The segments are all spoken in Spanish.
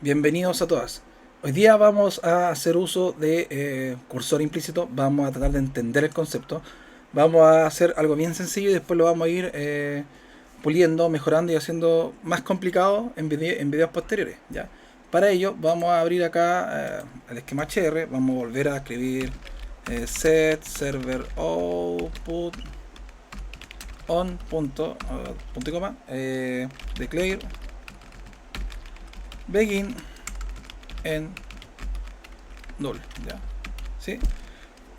Bienvenidos a todas. Hoy día vamos a hacer uso de cursor implícito. Vamos a tratar de entender el concepto. Vamos a hacer algo bien sencillo y después lo vamos a ir puliendo, mejorando y haciendo más complicado en videos posteriores. ¿Ya? Para ello vamos a abrir acá el esquema HR. Vamos a volver a escribir set server output on punto y coma declare begin en null, ¿ya? ¿Sí?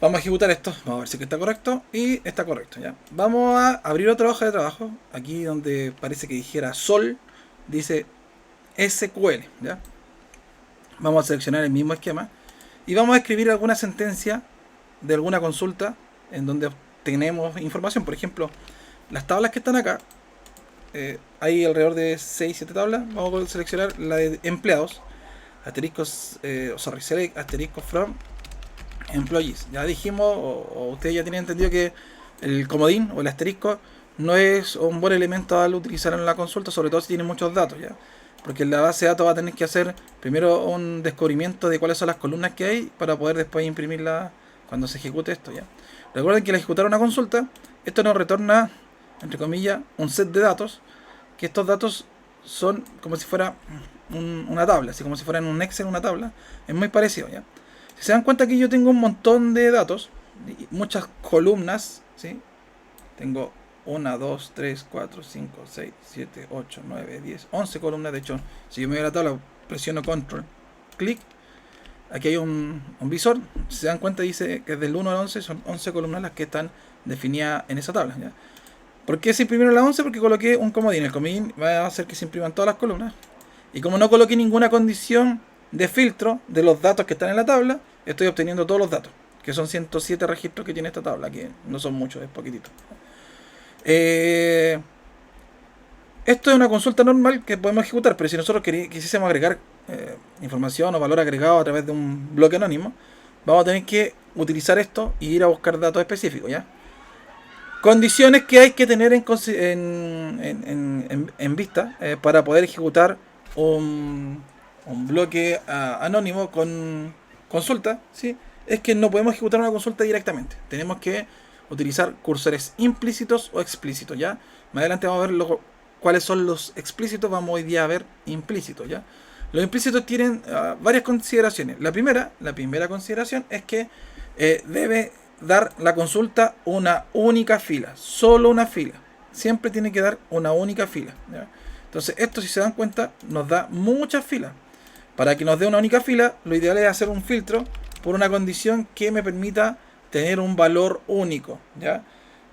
Vamos a ejecutar esto, vamos a ver si está correcto y está correcto, ¿ya? Vamos a abrir otra hoja de trabajo, aquí donde parece que dijera sol, dice SQL, ¿ya? Vamos a seleccionar el mismo esquema y vamos a escribir alguna sentencia de alguna consulta en donde tenemos información. Por ejemplo, las tablas que están acá, hay alrededor de 6-7 tablas. Vamos a seleccionar la de empleados, asteriscos, select asterisco from employees. Ya dijimos, o ustedes ya tienen entendido que el comodín o el asterisco no es un buen elemento al utilizar en la consulta, sobre todo si tiene muchos datos, ¿ya? Porque en la base de datos va a tener que hacer primero un descubrimiento de cuáles son las columnas que hay para poder después imprimirla cuando se ejecute esto, ¿ya? Recuerden que al ejecutar una consulta, esto nos retorna, entre comillas, un set de datos, que estos datos son como si fuera una tabla, así como si fuera en un Excel una tabla. Es muy parecido, ¿ya? Si se dan cuenta que yo tengo un montón de datos, muchas columnas, ¿sí? Tengo 1, 2, 3, 4, 5, 6, 7, 8, 9, 10, 11 columnas. De hecho, si yo me voy a la tabla, presiono control, clic, aquí hay un visor. Si se dan cuenta, dice que del 1 al 11 son 11 columnas las que están definidas en esa tabla, ¿ya? ¿Por qué se imprimieron las 11? Porque coloqué un comodín. El comodín va a hacer que se impriman todas las columnas. Y como no coloqué ninguna condición de filtro de los datos que están en la tabla, estoy obteniendo todos los datos, que son 107 registros que tiene esta tabla, que no son muchos, es poquitito. Eh, Esto es una consulta normal que podemos ejecutar, pero si nosotros quisiésemos agregar información o valor agregado a través de un bloque anónimo, vamos a tener que utilizar esto y ir a buscar datos específicos, ¿ya? Condiciones que hay que tener en vista para poder ejecutar un bloque anónimo con consulta, ¿sí? Es que no podemos ejecutar una consulta directamente. Tenemos que utilizar cursores implícitos o explícitos, ¿ya? Más adelante vamos a ver cuáles son los explícitos. Vamos hoy día a ver implícitos, ¿ya? Los implícitos tienen varias consideraciones. La primera consideración es que debe dar la consulta una única fila, solo una fila. Siempre tiene que dar una única fila, ¿ya? Entonces esto, si se dan cuenta, nos da muchas filas. Para que nos dé una única fila, lo ideal es hacer un filtro por una condición que me permita tener un valor único, ¿ya?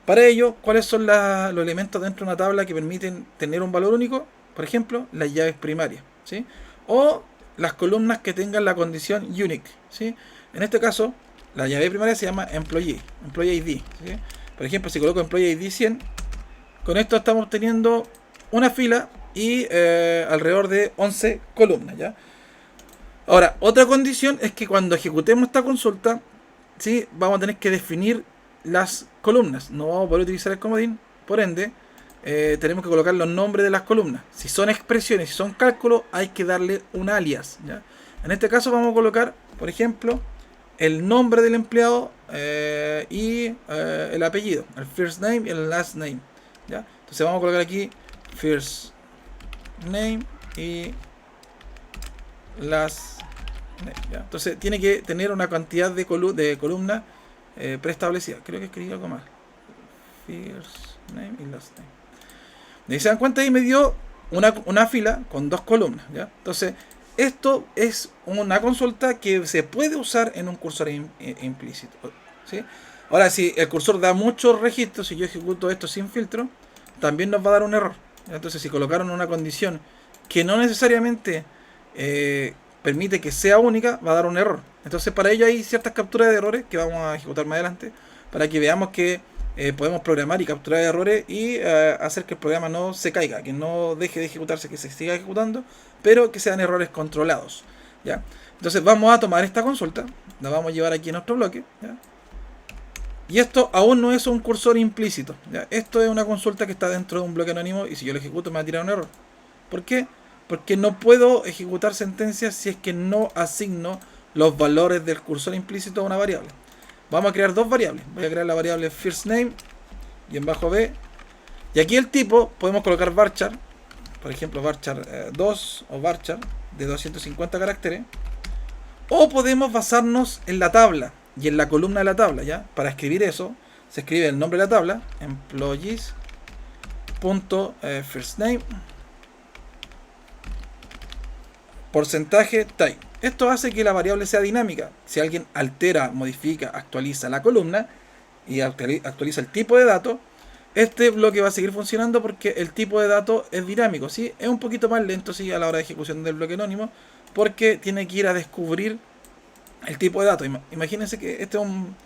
Para ello, ¿cuáles son los elementos dentro de una tabla que permiten tener un valor único? Por ejemplo, las llaves primarias, ¿sí? O las columnas que tengan la condición unique, ¿sí? En este caso, la llave primaria se llama employee ID, ¿sí? Por ejemplo, si coloco employee ID 100, con esto estamos teniendo una fila y alrededor de 11 columnas, ¿ya? Ahora, otra condición es que cuando ejecutemos esta consulta, ¿sí? Vamos a tener que definir las columnas. No vamos a poder utilizar el comodín, por ende, tenemos que colocar los nombres de las columnas. Si son expresiones, si son cálculos, hay que darle un alias, ¿ya? En este caso vamos a colocar, por ejemplo, el nombre del empleado y el apellido, el first name y el last name, ¿ya? Entonces vamos a colocar aquí first name y last name, ¿ya? Entonces tiene que tener una cantidad de columnas preestablecida. Creo que escribí algo más. First name y last name. Y se dan cuenta, ahí me dio una fila con dos columnas, ¿ya? Entonces, esto es una consulta que se puede usar en un cursor implícito, ¿sí? Ahora, si el cursor da muchos registros, si yo ejecuto esto sin filtro, también nos va a dar un error, ¿ya? Entonces, si colocaron una condición que no necesariamente permite que sea única, va a dar un error. Entonces, para ello hay ciertas capturas de errores que vamos a ejecutar más adelante, para que veamos que podemos programar y capturar errores y hacer que el programa no se caiga, que no deje de ejecutarse, que se siga ejecutando, pero que sean errores controlados, ¿ya? Entonces vamos a tomar esta consulta, la vamos a llevar aquí en nuestro bloque, ¿ya? Y esto aún no es un cursor implícito, ¿ya? Esto es una consulta que está dentro de un bloque anónimo y si yo lo ejecuto me va a tirar un error. ¿Por qué? porque no puedo ejecutar sentencias si es que no asigno los valores del cursor implícito a una variable. Vamos a crear dos variables. Voy a crear la variable firstName y en bajo b. Y aquí el tipo podemos colocar varchar, por ejemplo varchar 2 o varchar de 250 caracteres. O podemos basarnos en la tabla y en la columna de la tabla, ¿ya? Para escribir eso, se escribe el nombre de la tabla, employees.firstName, porcentaje type. Esto hace que la variable sea dinámica. Si alguien altera, modifica, actualiza la columna y actualiza el tipo de datos, este bloque va a seguir funcionando porque el tipo de datos es dinámico, ¿sí? Es un poquito más lento, ¿sí? A la hora de ejecución del bloque anónimo, porque tiene que ir a descubrir el tipo de datos. Imagínense que este es un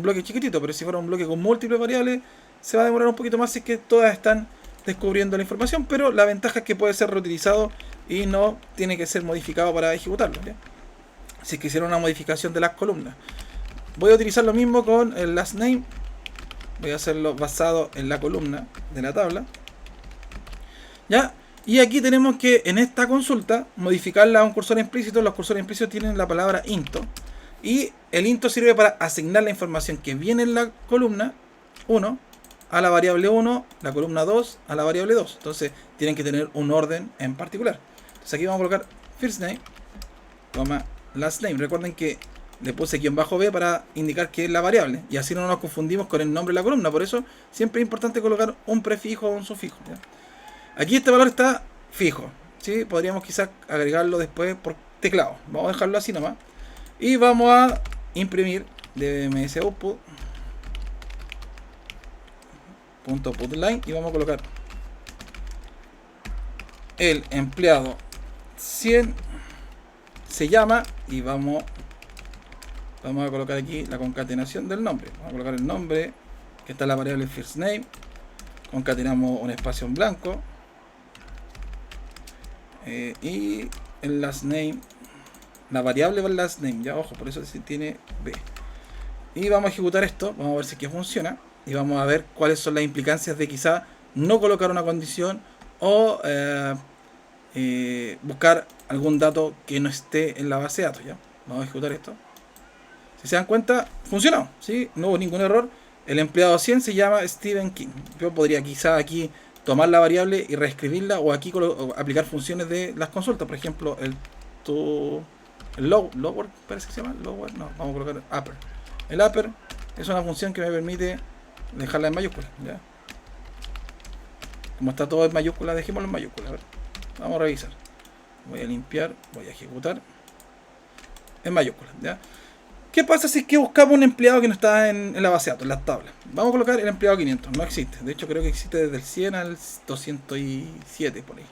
bloque chiquitito, pero si fuera un bloque con múltiples variables, se va a demorar un poquito más si es que todas están descubriendo la información, pero la ventaja es que puede ser reutilizado y no tiene que ser modificado para ejecutarlo, ¿ya? Si quisiera una modificación de las columnas. Voy a utilizar lo mismo con el lastName. Voy a hacerlo basado en la columna de la tabla, ¿ya? Y aquí tenemos que en esta consulta modificarla a un cursor implícito. Los cursores implícitos tienen la palabra into. Y el into sirve para asignar la información que viene en la columna 1 a la variable 1, la columna 2 a la variable 2. Entonces tienen que tener un orden en particular. Entonces aquí vamos a colocar firstName, lastName. Recuerden que le puse guión bajo b para indicar que es la variable. Y así no nos confundimos con el nombre de la columna. Por eso siempre es importante colocar un prefijo o un sufijo, ¿ya? Aquí este valor está fijo, ¿sí? Podríamos quizás agregarlo después por teclado. Vamos a dejarlo así nomás. Y vamos a imprimir dbms output .putLine y vamos a colocar el empleado 100 se llama y vamos a colocar aquí la concatenación del nombre. Vamos a colocar el nombre que está en la variable firstName, concatenamos un espacio en blanco y el lastName, la variable va el lastName, ya ojo, por eso se tiene b. Y vamos a ejecutar esto, vamos a ver si es que funciona y vamos a ver cuáles son las implicancias de quizá no colocar una condición o buscar algún dato que no esté en la base de datos, ¿ya? Vamos a ejecutar esto. Si se dan cuenta, funcionó, ¿sí? No hubo ningún error. El empleado 100 se llama Stephen King. Yo podría quizá aquí tomar la variable y reescribirla o aquí aplicar funciones de las consultas. Por ejemplo, el lower, parece que se llama. Lower, no, vamos a colocar upper. El upper es una función que me permite dejarla en mayúscula, ¿ya? Como está todo en mayúscula, dejémoslo en mayúscula. A ver, vamos a revisar. Voy a limpiar, voy a ejecutar en mayúscula, ¿ya? ¿Qué pasa si es que buscamos un empleado que no está en la base de datos, en las tablas? Vamos a colocar el empleado 500, no existe. De hecho creo que existe desde el 100 al 207 por ahí,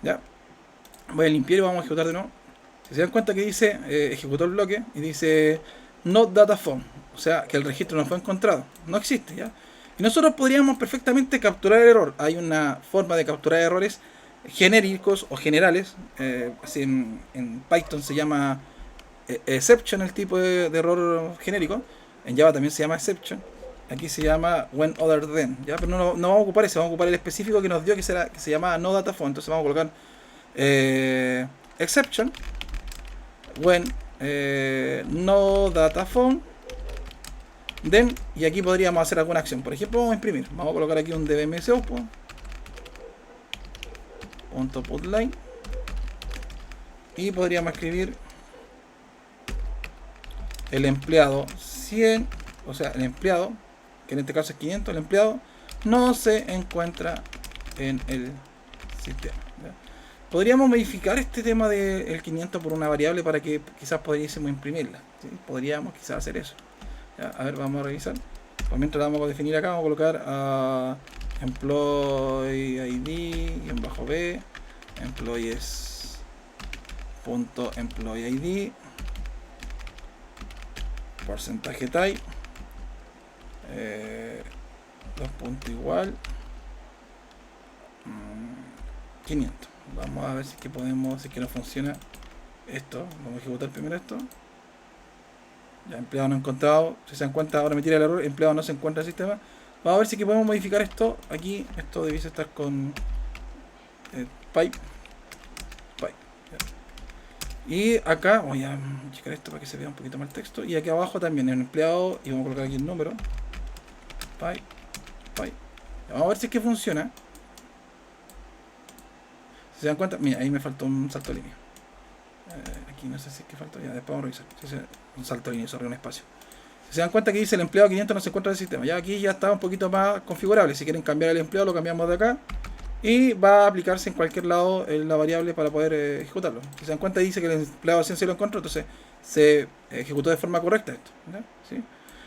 ¿ya? Voy a limpiar y vamos a ejecutar de nuevo. Si se dan cuenta que dice, ejecutó el bloque y dice not data found, o sea que el registro no fue encontrado, no existe, ¿ya? Y nosotros podríamos perfectamente capturar el error. Hay una forma de capturar errores genéricos o generales, así en Python se llama exception, el tipo de error genérico. En Java también se llama exception. Aquí se llama when other than, ¿ya? Pero no vamos a ocupar ese, vamos a ocupar el específico que nos dio, que se llama no data found. Entonces vamos a colocar exception when no data found then, y aquí podríamos hacer alguna acción. Por ejemplo, vamos a imprimir, vamos a colocar aquí un dbms output .putLine y podríamos escribir el empleado 100, o sea el empleado, que en este caso es 500, el empleado no se encuentra en el sistema, ¿ya? Podríamos modificar este tema del 500 por una variable para que quizás pudiésemos imprimirla, ¿sí? Podríamos quizás hacer eso, ¿ya? A ver, vamos a revisar. Pues mientras vamos a definir acá, vamos a colocar a employee id y en bajo b employees.employee id porcentaje type 2 puntos igual 500. Vamos a ver si es que podemos, si es que no funciona esto. Vamos a ejecutar primero esto. Ya, empleado no encontrado. Si se dan cuenta, ahora me tira el error, empleado no se encuentra en el sistema. Vamos a ver si es que podemos modificar esto. Aquí esto debiese estar con pipe Y acá voy a checar esto para que se vea un poquito más el texto. Y aquí abajo también el empleado. Y vamos a colocar aquí el número. Py. Vamos a ver si es que funciona. Si se dan cuenta, mira, ahí me faltó un salto de línea. Aquí no sé si es que faltó. Ya, después vamos a revisar. Un salto de línea, sobre un espacio. Si se dan cuenta que dice el empleado 500 no se encuentra en el sistema. Ya aquí ya está un poquito más configurable. Si quieren cambiar el empleado, lo cambiamos de acá. Y va a aplicarse en cualquier lado la variable para poder ejecutarlo. Si se dan cuenta, dice que el empleado 100 se lo encontró, entonces se ejecutó de forma correcta esto. ¿Sí?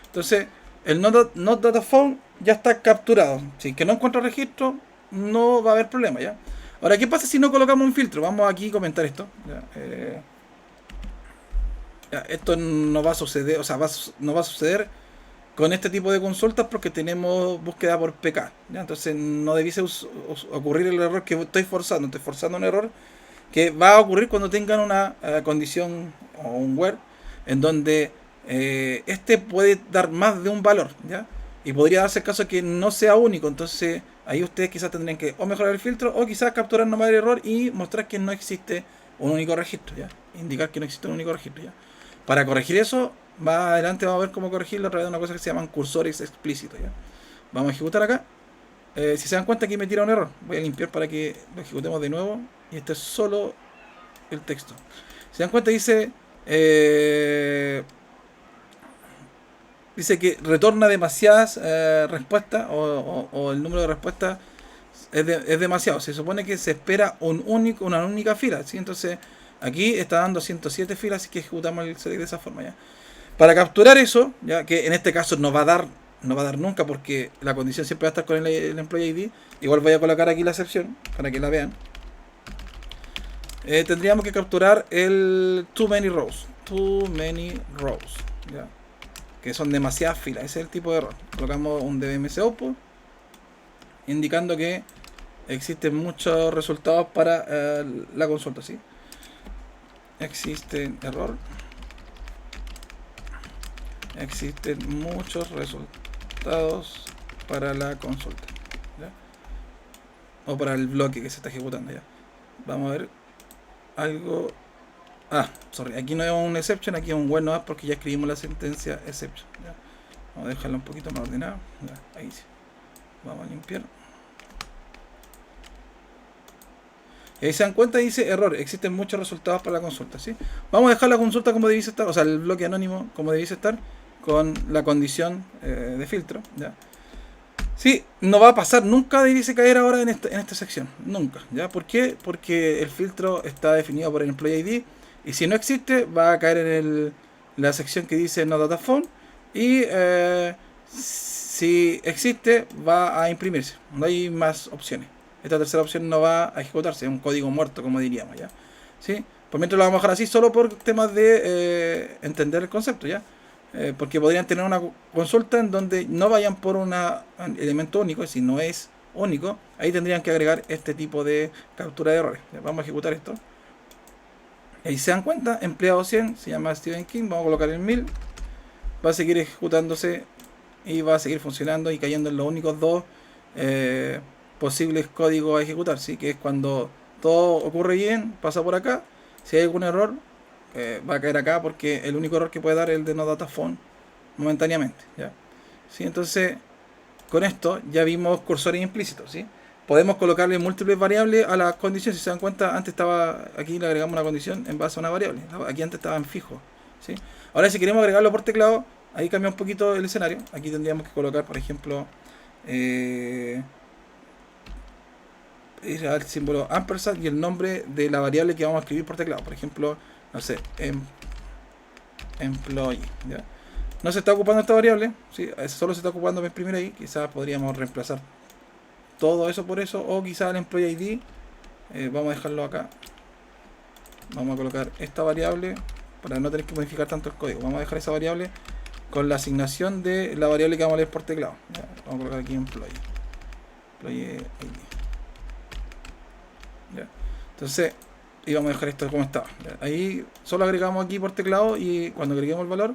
Entonces, el not data found ya está capturado. Si que no encuentra registro, no va a haber problema. ¿Ya? Ahora, ¿qué pasa si no colocamos un filtro? Vamos aquí a comentar esto. Esto no va a suceder, o sea, no va a suceder con este tipo de consultas porque tenemos búsqueda por PK. ¿Ya? Entonces no debiese ocurrir el error que estoy forzando un error que va a ocurrir cuando tengan una condición o un where en donde este puede dar más de un valor, ¿ya? Y podría darse el caso que no sea único. Entonces ahí ustedes quizás tendrían que o mejorar el filtro o quizás capturar nomás el error y mostrar que no existe un único registro, ¿ya? Indicar que no existe un único registro, ¿ya? Para corregir eso, más adelante vamos a ver cómo corregirlo a través de una cosa que se llaman cursores explícitos, ¿ya? Vamos a ejecutar acá. Si se dan cuenta, aquí me tira un error. Voy a limpiar para que lo ejecutemos de nuevo. Y este es solo el texto. Si se dan cuenta, dice que retorna demasiadas respuestas o el número de respuestas es demasiado. Se supone que se espera una única fila, ¿sí? Entonces aquí está dando 107 filas, así que ejecutamos el select de esa forma, ¿ya? Para capturar eso, ya que en este caso no va a dar nunca porque la condición siempre va a estar con el employee ID. Igual voy a colocar aquí la excepción para que la vean. Tendríamos que capturar el too many rows, ¿ya? Que son demasiadas filas. Ese es el tipo de error. Colocamos un dbms output indicando que existen muchos resultados para la consulta, ¿sí? Existen muchos resultados para la consulta, ¿ya? O para el bloque que se está ejecutando, ¿ya? Vamos a ver algo. Sorry, aquí no es un exception, aquí es un where no porque ya escribimos la sentencia exception, ¿ya? Vamos a dejarla un poquito más ordenada, ¿ya? Ahí sí. Vamos a limpiar. Y ahí se dan cuenta, dice error, existen muchos resultados para la consulta, ¿sí? Vamos a dejar la consulta como debiese estar, o sea, el bloque anónimo como debiese estar, con la condición de filtro, ¿ya? Sí, no va a pasar, nunca debiese caer ahora en esta sección, nunca, ¿ya? ¿Por qué? Porque el filtro está definido por el employee ID, y si no existe, va a caer en la sección que dice no data found, y si existe, va a imprimirse, no hay más opciones. Esta tercera opción no va a ejecutarse, es un código muerto, como diríamos, ¿ya? ¿Sí? Por mientras lo vamos a dejar así, solo por temas de entender el concepto, ¿ya? Porque podrían tener una consulta en donde no vayan por un elemento único, si no es único, ahí tendrían que agregar este tipo de captura de errores. ¿Ya? Vamos a ejecutar esto. Ahí se dan cuenta, empleado 100, se llama Stephen King, vamos a colocar el 1000, va a seguir ejecutándose y va a seguir funcionando y cayendo en los únicos dos posibles códigos a ejecutar, ¿sí? Que es cuando todo ocurre bien, pasa por acá. Si hay algún error, va a caer acá porque el único error que puede dar es el de no data found momentáneamente, ¿ya? ¿Sí? Entonces, con esto ya vimos cursores implícitos, ¿sí? Podemos colocarle múltiples variables a las condiciones. Si se dan cuenta, antes estaba aquí, le agregamos una condición en base a una variable. Aquí antes estaba en fijo, ¿sí? Ahora, si queremos agregarlo por teclado, ahí cambia un poquito el escenario. Aquí tendríamos que colocar, por ejemplo, el símbolo ampersand y el nombre de la variable que vamos a escribir por teclado. Por ejemplo, no sé, employee, ¿ya? No se está ocupando esta variable, ¿sí? Solo se está ocupando para imprimir ahí. Quizás podríamos reemplazar todo eso por eso, o quizás el employee ID, vamos a dejarlo acá. Vamos a colocar esta variable para no tener que modificar tanto el código. Vamos a dejar esa variable con la asignación de la variable que vamos a leer por teclado, ¿ya? Vamos a colocar aquí employee ID, ¿ya? Entonces, y vamos a dejar esto como estaba, ¿ya? Ahí solo agregamos aquí por teclado y cuando agreguemos el valor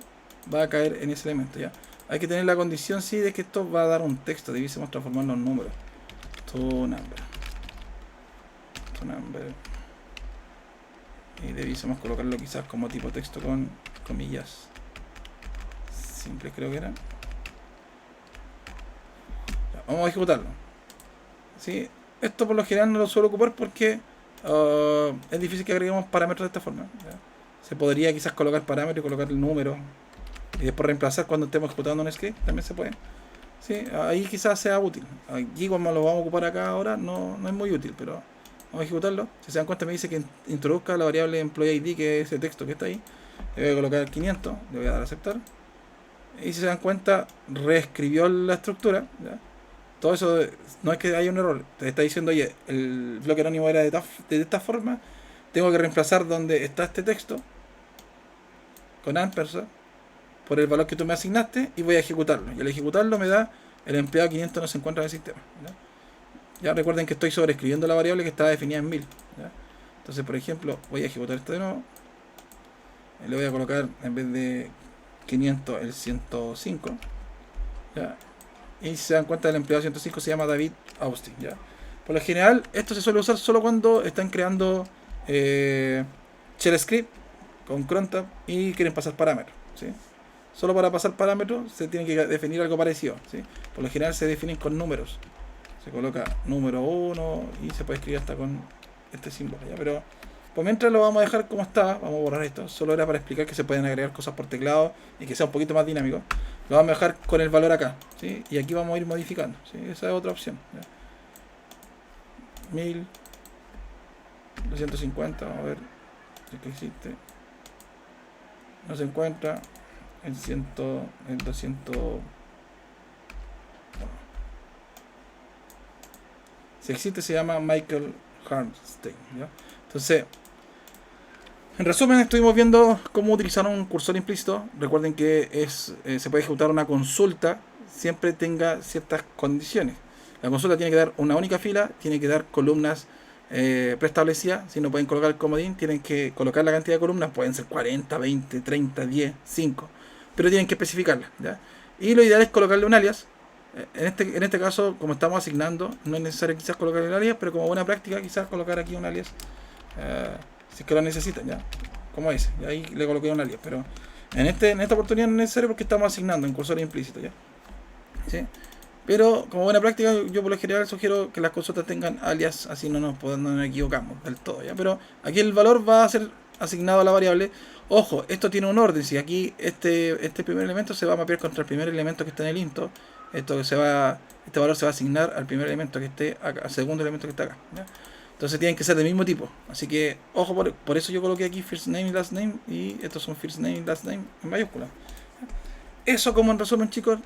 va a caer en ese elemento, ¿ya? Hay que tener la condición, sí, de que esto va a dar un texto, debiésemos transformarlo en números. To number, Y debiésemos colocarlo quizás como tipo texto con comillas simples, creo que era. Ya, vamos a ejecutarlo. ¿Sí? Esto por lo general no lo suelo ocupar porque es difícil que agreguemos parámetros de esta forma. ¿Ya? Se podría quizás colocar parámetros y colocar el número y después reemplazar cuando estemos ejecutando un script, también se puede. Sí, ahí quizás sea útil. Aquí como lo vamos a ocupar acá ahora no es muy útil, pero vamos a ejecutarlo. Si se dan cuenta me dice que introduzca la variable employee ID, que es ese texto que está ahí. Le voy a colocar 500, le voy a dar a aceptar. Y si se dan cuenta, reescribió la estructura. ¿Ya? Todo eso no es que haya un error. Te está diciendo, oye, el bloque anónimo era de esta forma. Tengo que reemplazar donde está este texto con ampersand por el valor que tú me asignaste y voy a ejecutarlo. Y al ejecutarlo me da el empleado 500 no se encuentra en el sistema. Ya recuerden que estoy sobreescribiendo la variable que está definida en 1000. ¿Ya? Entonces, por ejemplo, voy a ejecutar esto de nuevo. Le voy a colocar en vez de 500 el 105. ¿Ya? Y si se dan cuenta, el empleado 105 se llama David Austin. ¿Ya? Por lo general, esto se suele usar solo cuando están creando shell script con crontab y quieren pasar parámetros. ¿Sí? Solo para pasar parámetros se tiene que definir algo parecido. ¿Sí? Por lo general se definen con números. Se coloca número 1 y se puede escribir hasta con este símbolo. ¿Ya? Pero por mientras lo vamos a dejar como está. Vamos a borrar esto. Solo era para explicar que se pueden agregar cosas por teclado y que sea un poquito más dinámico. Lo vamos a dejar con el valor acá. ¿Sí? Y aquí vamos a ir modificando. ¿Sí? Esa es otra opción. ¿Ya? 1000, 250, vamos a ver si que existe. No se encuentra. El 200. Bueno. Si existe, se llama Michael Harnstein. ¿Ya? Entonces, en resumen, estuvimos viendo cómo utilizar un cursor implícito. Recuerden que se puede ejecutar una consulta, siempre tenga ciertas condiciones. La consulta tiene que dar una única fila, tiene que dar columnas preestablecidas. Si no pueden colocar el comodín, tienen que colocar la cantidad de columnas. Pueden ser 40, 20, 30, 10, 5. Pero tienen que especificarla. ¿Ya? Y lo ideal es colocarle un alias. En este caso, como estamos asignando, no es necesario quizás colocar el alias, pero como buena práctica, quizás colocar aquí un alias. Si es que lo necesitan, ya. Como dice, y ahí le coloqué un alias. Pero en esta oportunidad no es necesario porque estamos asignando en cursor implícito, ya. ¿Sí? Pero como buena práctica, yo por lo general sugiero que las consultas tengan alias, así no nos equivocamos del todo, ya. Pero aquí el valor va a ser asignado a la variable. Ojo, esto tiene un orden. Si aquí este primer elemento se va a mapear contra el primer elemento que está en el into, este valor se va a asignar al primer elemento que esté acá, al segundo elemento que está acá, ¿ya? Entonces tienen que ser del mismo tipo. Así que, ojo, por eso yo coloqué aquí first name y last name. Y estos son first name y last name en mayúscula. Eso como en resumen, chicos.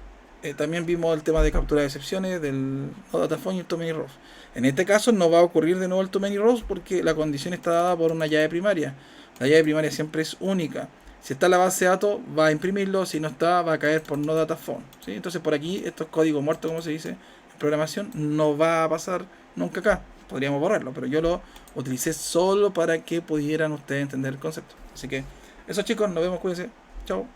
También vimos el tema de captura de excepciones del noDataPhone y el toManyRows. En este caso no va a ocurrir de nuevo el toManyRows porque la condición está dada por una llave primaria. La llave primaria siempre es única. Si está en la base de datos, va a imprimirlo. Si no está, va a caer por noDataPhone. ¿Sí? Entonces por aquí, esto es código muerto, como se dice en programación, no va a pasar nunca acá. Podríamos borrarlo, pero yo lo utilicé solo para que pudieran ustedes entender el concepto. Así que eso, chicos, nos vemos, cuídense. Chao.